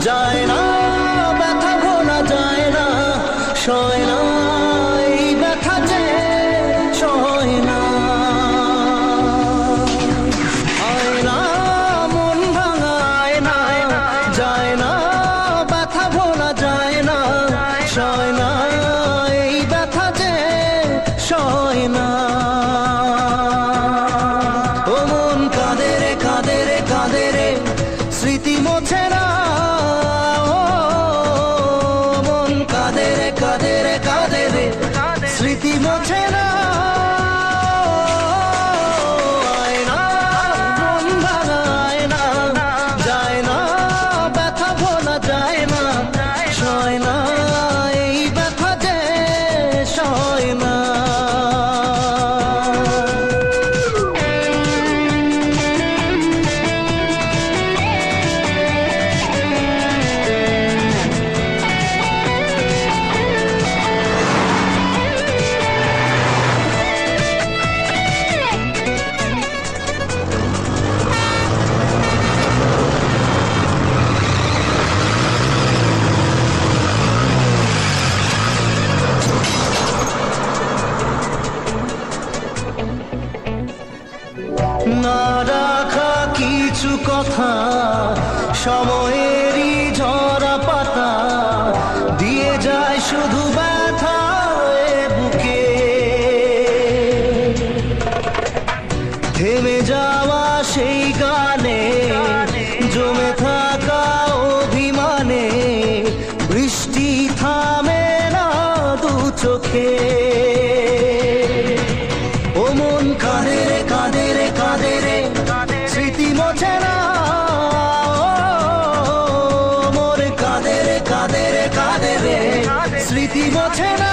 যায় না ব্যথা ভোলা যায় না, সয় না এই ব্যথা যে সয় না। আয়না মন ভাঙায় না, যায় না ব্যথা ভোলা যায় না, সয় না এই ব্যথা যে সয় না। ও মন কাঁদে রে কাঁদে রে কাঁদে রে, স্মৃতি মোছে না। স্মৃতি মোছে না। আয়না মন ভাঙায় না, যায় না ব্যথা ভোলা যায় না, সয় না এই ব্যথা যে সয় না। না রাখা কিছু কথা, সময়েরই ঝরা পাতা, দিয়ে যায় শুধু ব্যথা বুকে। থেমে যাওয়া সেই গানে, জমে থাকা অভিমানে, বৃষ্টি থামে না দু চোখে। ও মন কাঁদে রে কাঁদে রে কাঁদে রে, স্মৃতি মোছে না। মোর কাঁদে রে কাঁদে রে কাঁদে রে, স্মৃতি মোছে না।